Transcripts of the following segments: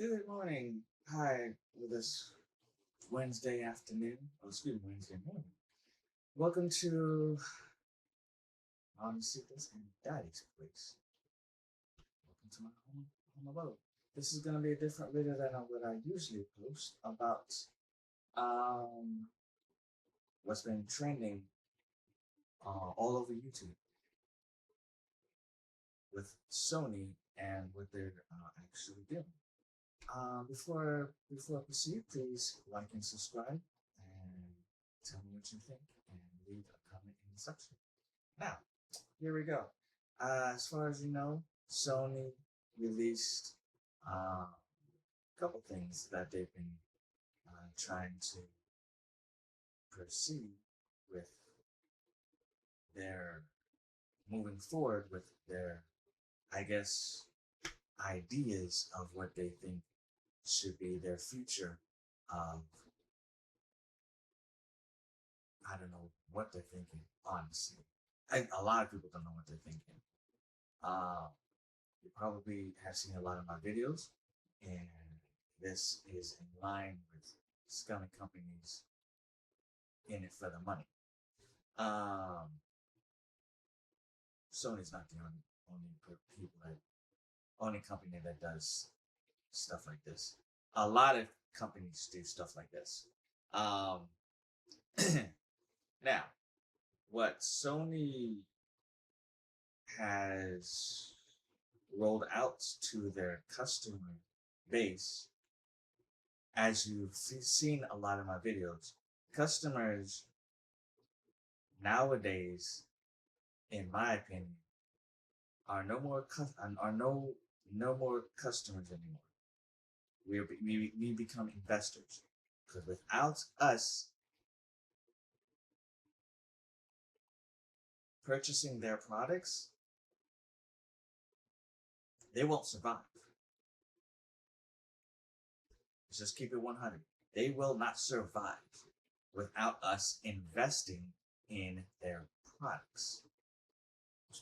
Good morning. Hi, this Wednesday afternoon. Oh, excuse me, Wednesday morning. Welcome to Secrets and Daddy's Place. Welcome to my home abode. This is gonna be a different video than what I usually post about um what's been trending all over YouTube with Sony and what they're actually doing. Before I proceed, please like and subscribe and tell me what you think and leave a comment in the section. Now, here we go. As far as you know, Sony released a couple things that they've been trying to proceed with their moving forward with their, I guess, ideas of what they think should be their future of, I don't know what they're thinking, honestly. A lot of people don't know what they're thinking. You probably have seen a lot of my videos, and this is in line with scummy companies in it for the money. Sony's not the only company that does stuff like this. A lot of companies do stuff like this. Now, what Sony has rolled out to their customer base, as you've seen a lot of my videos, customers nowadays, in my opinion, are no more customers anymore. We become investors, because without us purchasing their products, they won't survive. Let's just keep it 100. They will not survive without us investing in their products.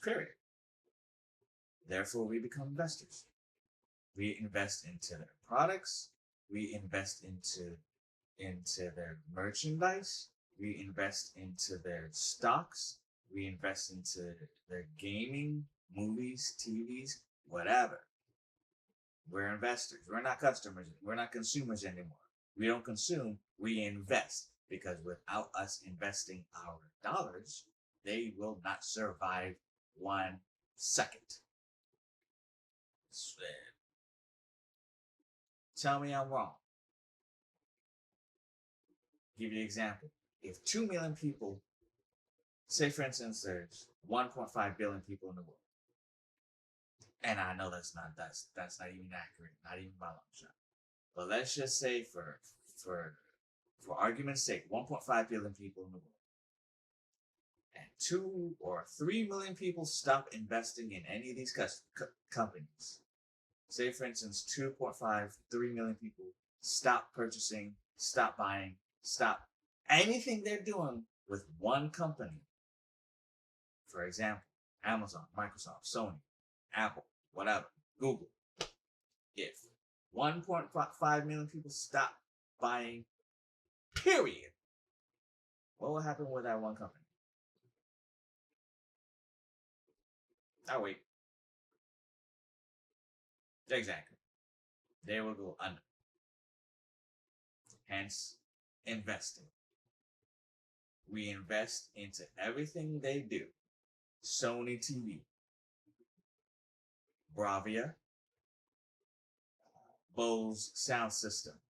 Period. Therefore, we become investors. We invest into their products. We invest into their merchandise. We invest into their stocks. We invest into their gaming, movies, TVs, whatever. We're investors. We're not customers. We're not consumers anymore. We don't consume, we invest. Because without us investing our dollars, they will not survive 1 second. Tell me I'm wrong. Give you an example. If 2 million people, say for instance, there's 1.5 billion people in the world. And I know that's not even accurate, not even by a long shot. But let's just say for argument's sake, 1.5 billion people in the world. And 2 or 3 million people stop investing in any of these companies. Say, for instance, 2.5, 3 million people stop purchasing, stop buying, stop anything they're doing with one company. For example, Amazon, Microsoft, Sony, Apple, whatever, Google. If 1.5 million people stop buying, period, what will happen with that one company? Oh, wait. Exactly. They will go under. Hence, investing. We invest into everything they do. Sony TV, Bravia, Bose sound system,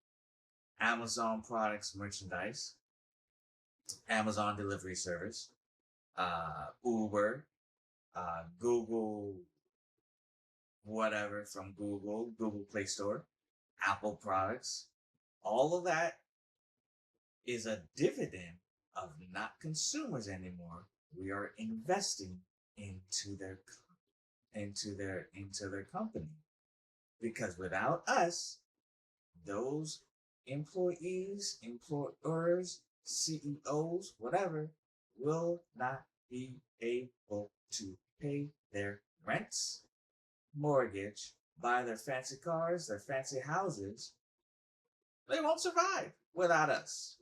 Amazon products, merchandise, Amazon delivery service, Uber, Google, whatever from Google Play Store, Apple products. All of that is a dividend of not consumers anymore. We are investing into their company, because without us, those employees, employers, CEOs, whatever, will not be able to pay their rents, mortgage, buy their fancy cars, their fancy houses, they won't survive without us.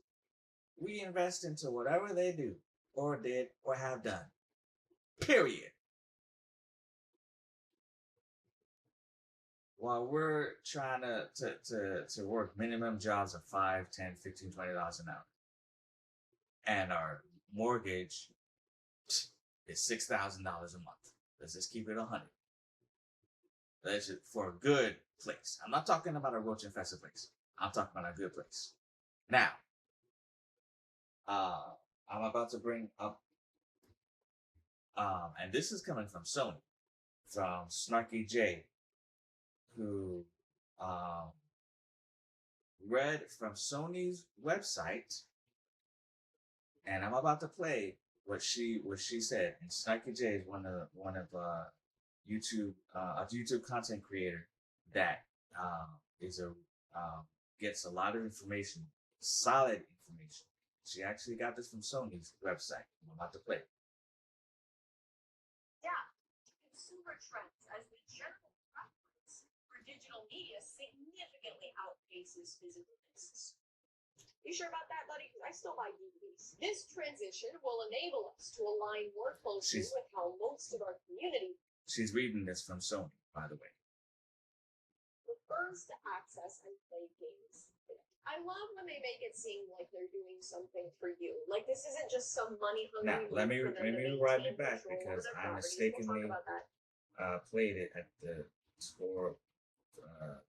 We invest into whatever they do or did or have done. Period. While we're trying to work minimum jobs of 5, 10, 15, $20 an hour. And our mortgage is $6,000 a month. Let's just keep it 100. That's for a good place. I'm not talking about a roach infested place. I'm talking about a good place. Now, I'm about to bring up, and this is coming from Sony, from Snarky J, who read from Sony's website, and I'm about to play what she said. And Snarky J is one of YouTube a YouTube content creator that is a gets a lot of information, solid information. She actually got this from Sony's website. I'm about to play. Adapt to consumer trends as the general preference for digital media significantly outpaces physical discs. You sure about that, buddy? Because I still buy DVDs. This transition will enable us to align more closely with how most of our community. She's reading this from Sony, by the way. Prefers to access and play games. I love when they make it seem like they're doing something for you. Like this isn't just some money hungry. Now let me rewind it back because I mistakenly played it at the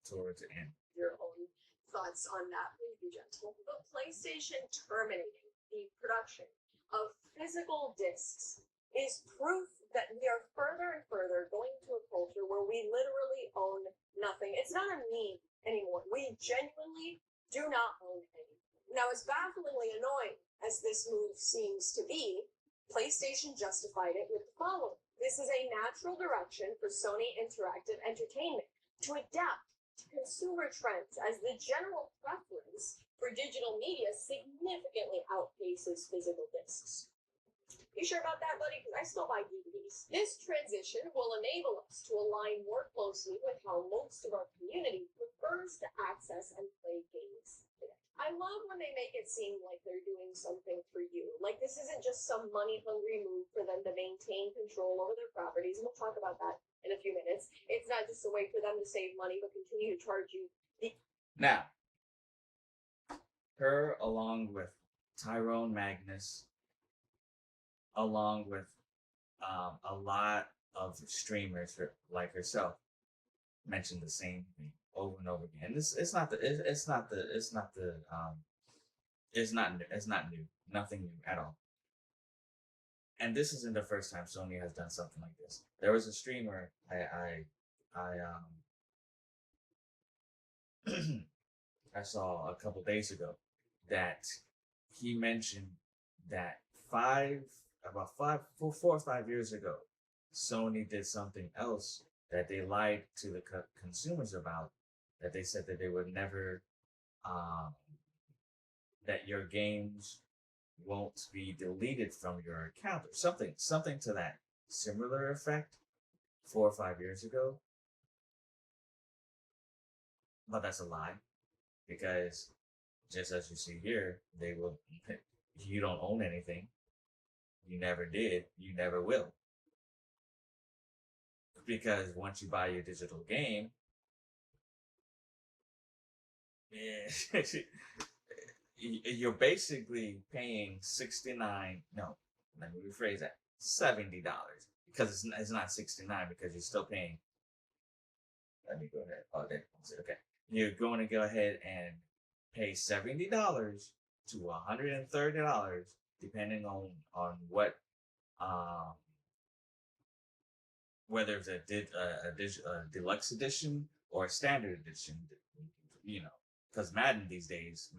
towards the end. Your own thoughts on that, please be gentle. But PlayStation terminating the production of physical discs is proof that we are further and further going to a culture where we literally own nothing. It's not a meme anymore. We genuinely do not own anything. Now, as bafflingly annoying as this move seems to be, PlayStation justified it with the following. This is a natural direction for Sony Interactive Entertainment to adapt to consumer trends as the general preference for digital media significantly outpaces physical discs. You sure about that, buddy? Because I still buy DVDs. This transition will enable us to align more closely with how most of our community prefers to access and play games. I love when they make it seem like they're doing something for you. Like this isn't just some money-hungry move for them to maintain control over their properties, and we'll talk about that in a few minutes. It's not just a way for them to save money, but continue to charge you. Now, her along with Tyrone Magnus, along with a lot of streamers like herself, mentioned the same thing over and over again. It's not new. Nothing new at all. And this isn't the first time Sony has done something like this. There was a streamer I saw a couple days ago that he mentioned that 4 or 5 years ago, Sony did something else that they lied to the consumers about, that they said that they would never, that your games won't be deleted from your account or something to that similar effect 4 or 5 years ago. But that's a lie, because just as you see here, you don't own anything. You never did. You never will. Because once you buy your digital game, you're basically paying $69. No, let me rephrase that. $70, because it's not 69 because you're still paying. Let me go ahead. Oh, there. Okay. You're going to go ahead and pay $70 to $130, depending on what, whether it's a deluxe edition or a standard edition, because Madden these days,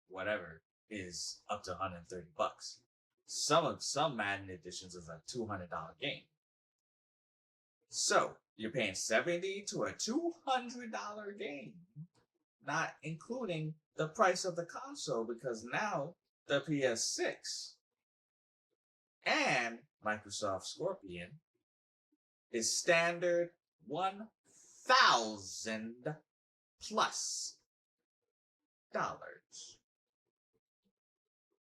whatever, is up to $130. Some Madden editions is a $200 game. So you're paying $70 to a $200 game, not including the price of the console, because now the PS6 and Microsoft Scorpion is standard $150. $1,000 plus dollars.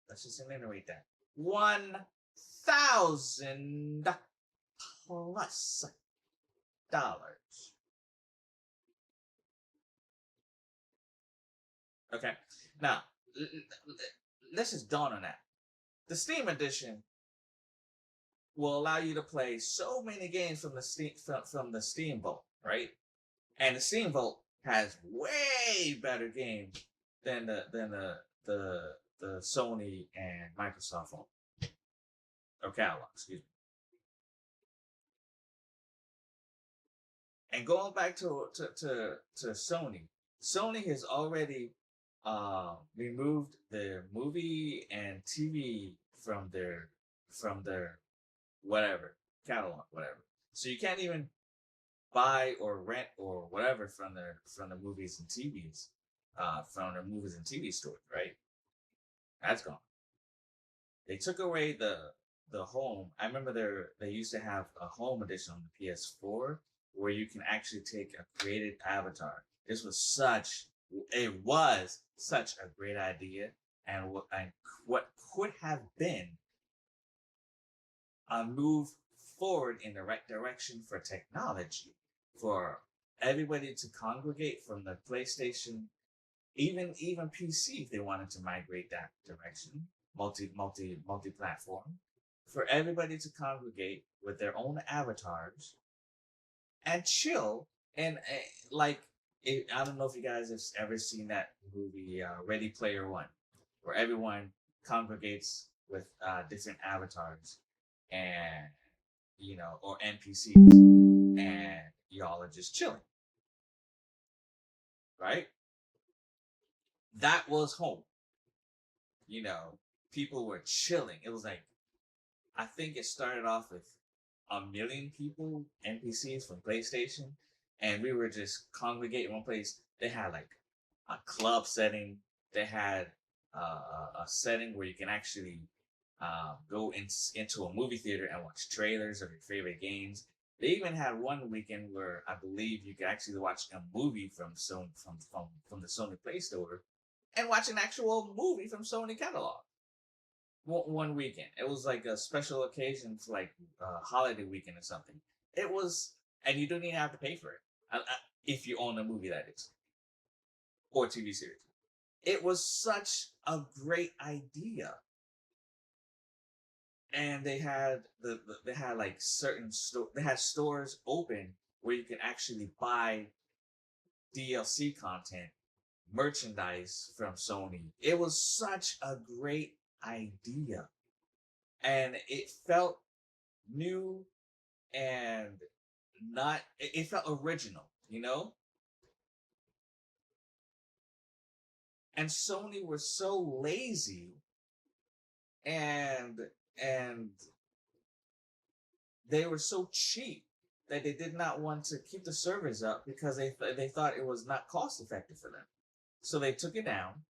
Let's just enumerate that. $1,000 plus dollars. Okay. Now, let's just dawn on that. The Steam Edition will allow you to play so many games from the Steam Vault, right? And the Steam Vault has way better games than the Sony and Microsoft Vault or catalog, excuse me. And going back to Sony, Sony has already removed their movie and TV from their whatever catalog, whatever. So you can't even buy or rent or whatever from the movies and TVs, from their movies and TV stores, right? That's gone. They took away the home. I remember they used to have a home edition on the PS4 where you can actually take a created avatar. It was such a great idea, and what could have been a move forward in the right direction for technology, for everybody to congregate from the PlayStation, even PC if they wanted to migrate that direction, multi-platform, for everybody to congregate with their own avatars and chill and I don't know if you guys have ever seen that movie Ready Player One, where everyone congregates with different avatars and or NPCs, and y'all are just chilling, right? That was home. People were chilling. It was like, I think it started off with 1 million people, NPCs from PlayStation, and we were just congregating in one place. They had like a club setting. They had a setting where you can actually go into a movie theater and watch trailers of your favorite games. They even had one weekend where I believe you could actually watch a movie from the Sony Play Store and watch an actual movie from Sony catalog. One weekend. It was like a special occasion for like a holiday weekend or something. It was, and you don't even have to pay for it if you own a movie, that is, or TV series. It was such a great idea, and they had they had like they had stores open where you can actually buy DLC content, merchandise from Sony. It was such a great idea, and it felt new and it felt original. And Sony was so lazy and they were so cheap that they did not want to keep the servers up because they thought it was not cost effective for them. So they took it down.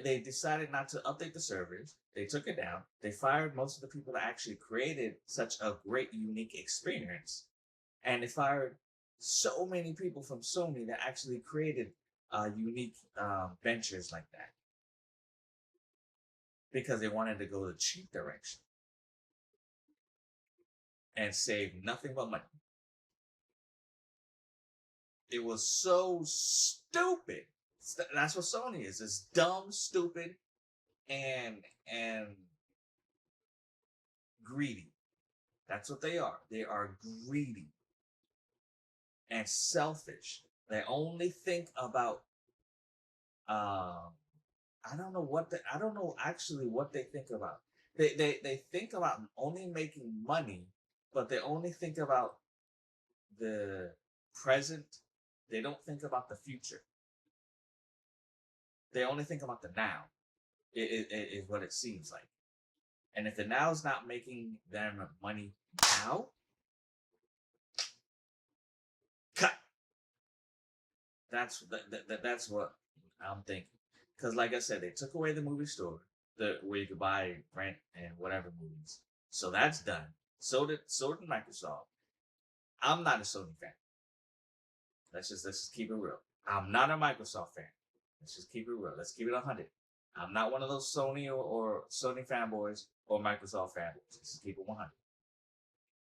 They decided not to update the servers. They took it down. They fired most of the people that actually created such a great, unique experience. And they fired so many people from Sony that actually created unique ventures like that. Because they wanted to go the cheap direction and save nothing but money. It was so stupid. That's what Sony is. It's dumb, stupid, and greedy. That's what they are. They are greedy and selfish. They only think about I don't know actually what they think about. They think about only making money, but they only think about the present. They don't think about the future. They only think about the now. It is what it seems like. And if the now is not making them money now, cut. That's what I'm thinking. Because, like I said, they took away the movie store, where you could buy, rent, and whatever movies. So that's done. So did Microsoft. I'm not a Sony fan. Let's just keep it real. I'm not a Microsoft fan. Let's just keep it real. Let's keep it 100. I'm not one of those Sony or Sony fanboys or Microsoft fanboys. Let's just keep it 100.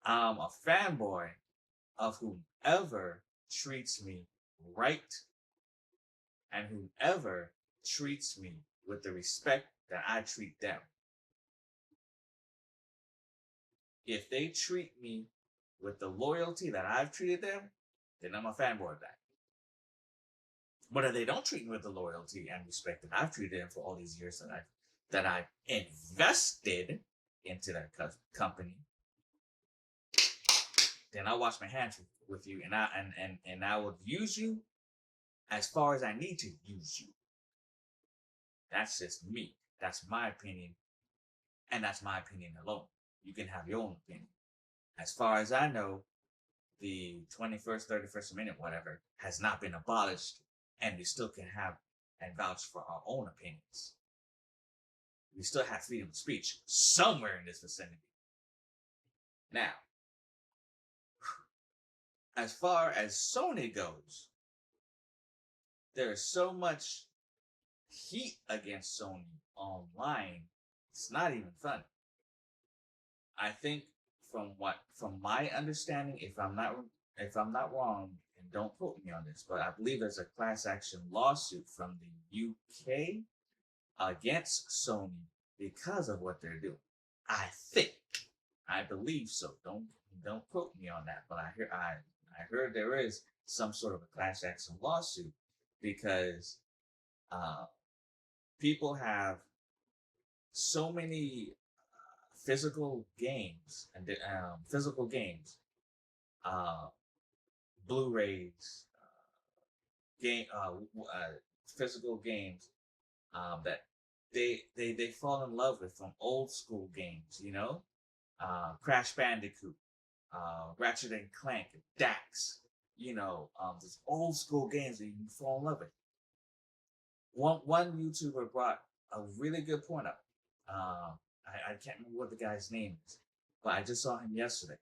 I'm a fanboy of whomever treats me right and whomever treats me with the respect that I treat them. If they treat me with the loyalty that I've treated them, then I'm a fanboy of that. But if they don't treat me with the loyalty and respect that I've treated them for all these years that I've invested into that company, then I'll wash my hands with you, and I will use you as far as I need to use you. That's just me. That's my opinion, and that's my opinion alone. You can have your own opinion. As far as I know, the 21st, 31st Amendment, whatever, has not been abolished, and we still can have and vouch for our own opinions. We still have freedom of speech somewhere in this vicinity. Now, as far as Sony goes, there is so much heat against Sony online. It's not even funny. I think from my understanding, if I'm not wrong, and don't quote me on this, but I believe there's a class action lawsuit from the UK against Sony because of what they're doing. I believe so. Don't quote me on that, but I heard there is some sort of a class action lawsuit because people have so many physical games and Blu-rays, physical games that they fall in love with from old school games, Crash Bandicoot, Ratchet and Clank, Dax, those old school games that you can fall in love with. One YouTuber brought a really good point up. I can't remember what the guy's name is, but I just saw him yesterday.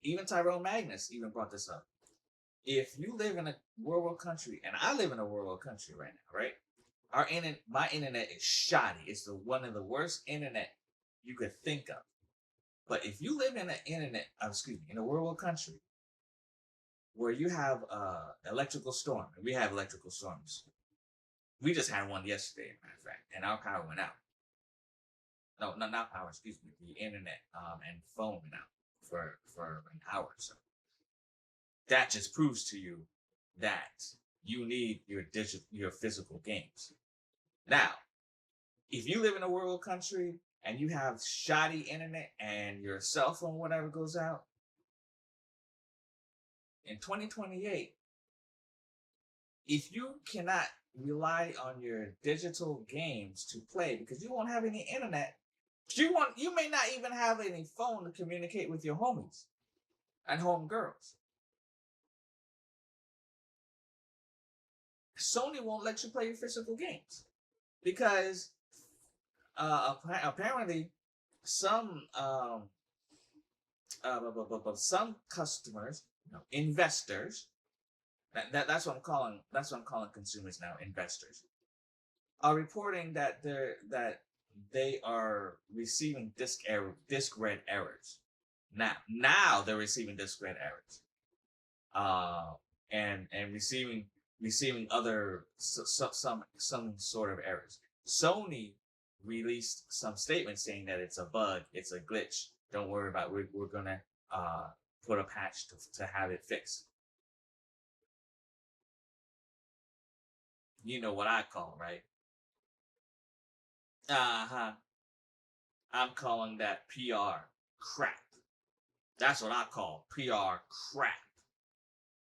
Even Tyrone Magnus even brought this up. If you live in a world country, and I live in a world country right now, right? My internet is shoddy. It's one of the worst internet you could think of. But if you live in in a world country where you have electrical storm, and we have electrical storms. We just had one yesterday, as a matter of fact, and our power went out. No, not power, excuse me. The internet and phone went out for an hour or so. That just proves to you that you need your physical games. Now, if you live in a rural country and you have shoddy internet and your cell phone, whatever, goes out, in 2028, if you cannot rely on your digital games to play because you won't have any internet, you may not even have any phone to communicate with your homies and homegirls. Sony won't let you play your physical games because apparently some customers, investors. That's what I'm calling. That's what I'm calling consumers now. Investors are reporting that they are receiving disk read errors. Now they're receiving disk read errors. And receiving other some sort of errors. Sony released some statements saying that it's a bug, it's a glitch. Don't worry about it. We're gonna put a patch to have it fixed. You know what I call, right? I'm calling that PR crap. That's what I call PR crap.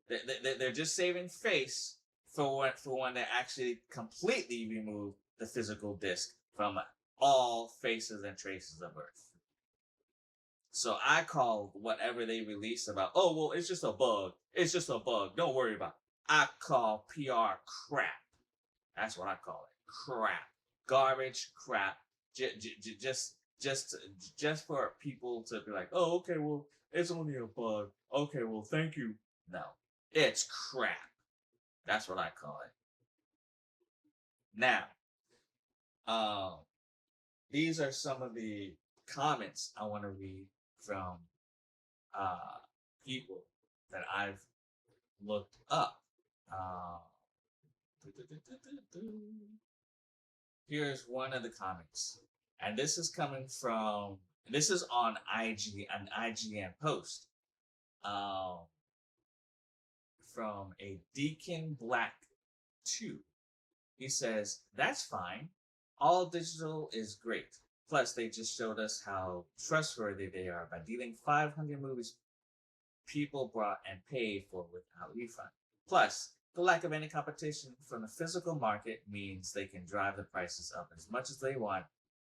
They're just saving face for when they actually completely remove the physical disc from all faces and traces of Earth. So I call whatever they release about, oh, well, it's just a bug. It's just a bug. Don't worry about it. I call PR crap. That's what I call it. Crap. Garbage crap. Just just just for people to be like, oh, okay, well, it's only a bug. Okay, well, thank you. No, it's crap. That's what I call it. Now, um, these are some of the comments I want to read from uh, people that I've looked up. Uh, Here's one of the comments, and this is coming from this is on an IGN post um, from a Deacon Black 2. He says, "That's fine. All digital is great. Plus, they just showed us how trustworthy they are by dealing 500 movies people brought and paid for without refund. Plus, the lack of any competition from the physical market means they can drive the prices up as much as they want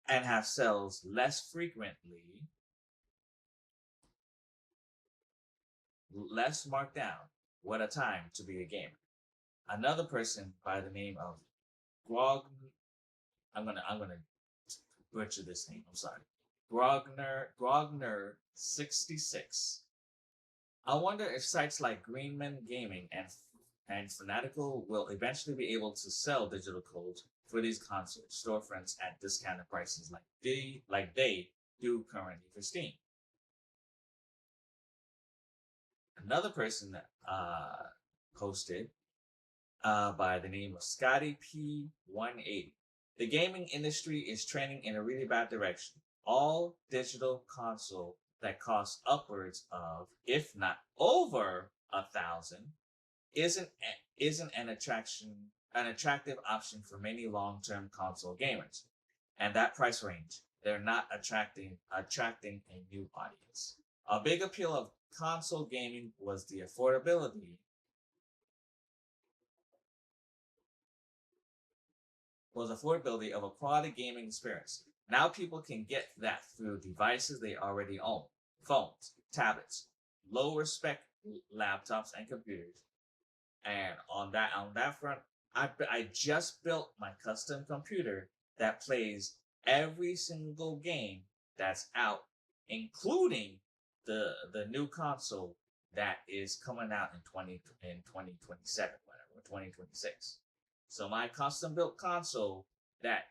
and have sales less frequently, less marked down. What a time to be a gamer." Another person by the name of Grog, I'm gonna butcher this name. I'm sorry. Grogner 66. I wonder if sites like Greenman Gaming and Fanatical will eventually be able to sell digital codes for these console storefronts at discounted prices like they do currently for Steam. Another person posted by the name of Scotty P180. The gaming industry is trending in a really bad direction. All digital console that costs upwards of, if not over 1,000, isn't an attractive option for many long-term console gamers. And that price range, they're not attracting a new audience. A big appeal of console gaming was affordability of a quality gaming experience. Now people can get that through devices they already own: phones, tablets, lower spec laptops, and computers. And on that front, I just built my custom computer that plays every single game that's out, including the new console that is coming out in 2027, whatever, 2026. So my custom built console that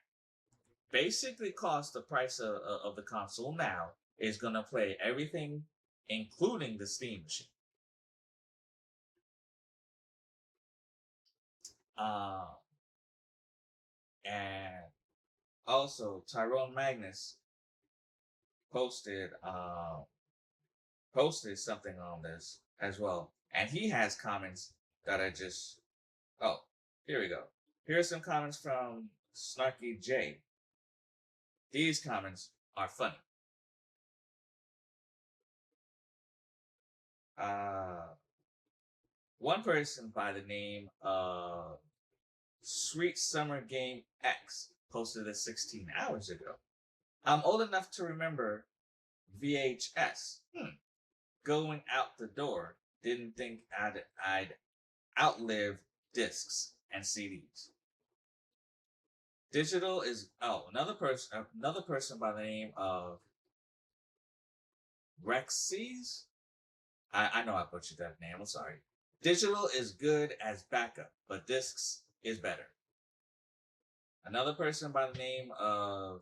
basically costs the price of the console now is gonna play everything, including the Steam machine. Uh, and also Tyrone Magnus posted posted something on this as well, and he has comments that I just oh here we go. Here are some comments from Snarky J. These comments are funny. Uh, One person by the name of Sweet Summer Game X posted this 16 hours ago. I'm old enough to remember VHS. Going out the door, didn't think I'd outlive discs and CDs. Digital is another person by the name of Rexes. I know I butchered that name. I'm sorry. Digital is good as backup, but discs is better. Another person by the name of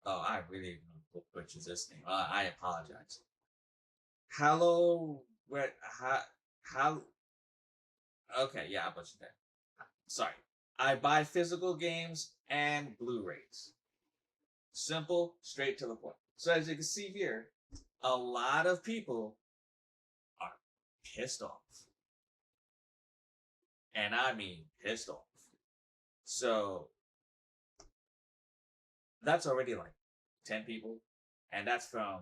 I really butchered this name. I apologize. Hello, where how? Okay, yeah, I butchered that. Sorry. I buy physical games and Blu-rays. Simple, straight to the point. So as you can see here, a lot of people are pissed off. And I mean pissed off. So that's already like 10 people. And that's from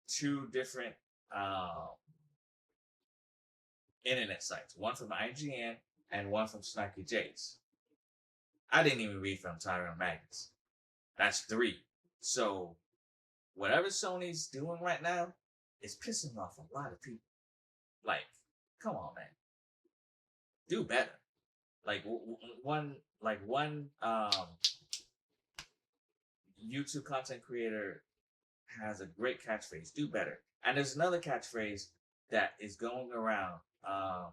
two different internet sites. One from IGN and one from Snarky J's. I didn't even read from Tyrone Magnus. That's 3. So whatever Sony's doing right now is pissing off a lot of people. Like, come on, man, do better. Like one YouTube content creator has a great catchphrase. Do better. And there's another catchphrase that is going around. A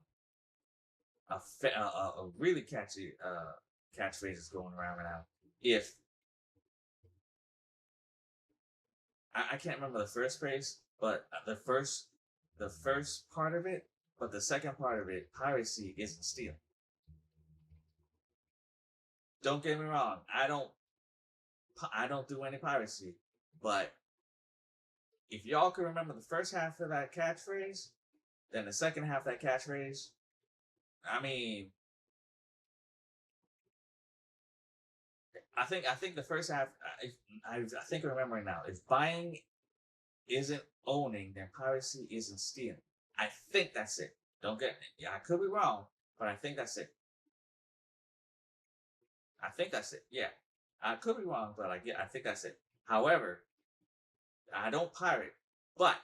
really catchy catchphrase is going around right now. If I can't remember the first phrase, but the first part of it, but the second part of it, piracy isn't stealing. Don't get me wrong. I don't do any piracy, but if y'all can remember the first half of that catchphrase, then the second half of that catchphrase, I mean, I think the first half, I think I'm remembering now. If buying isn't owning, then piracy isn't stealing. I think that's it. Don't get me. Yeah, I could be wrong, but I think that's it. I think that's it. Yeah, I could be wrong, but I think that's it. However, I don't pirate, but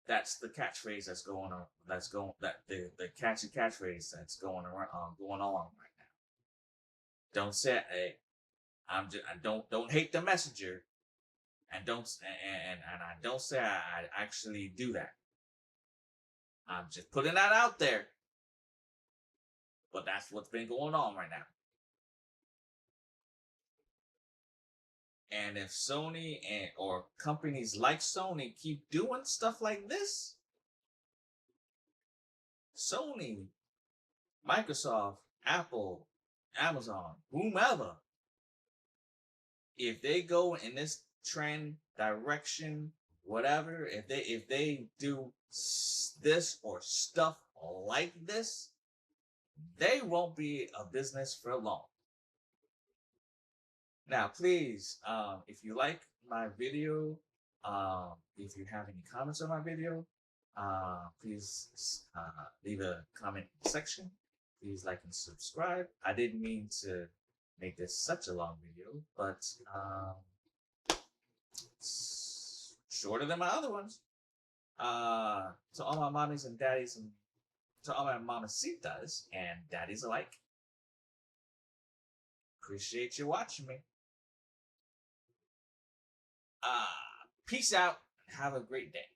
that's the catchphrase that's going on. That's going that the catchy catchphrase that's going on right now. Don't say, hey, I'm just I don't hate the messenger, and don't and I don't say I actually do that. I'm just putting that out there, but that's what's been going on right now. And if Sony or companies like Sony keep doing stuff like this, Sony, Microsoft, Apple, Amazon, whomever, if they go in this trend direction, whatever, if they do this or stuff like this, they won't be a business for long. Now, please, if you like my video, if you have any comments on my video, please leave a comment section. Please like and subscribe. I didn't mean to make this such a long video, but it's shorter than my other ones. To all my mommies and daddies, and to all my mamacitas and daddies alike, appreciate you watching me. Peace out. Have a great day.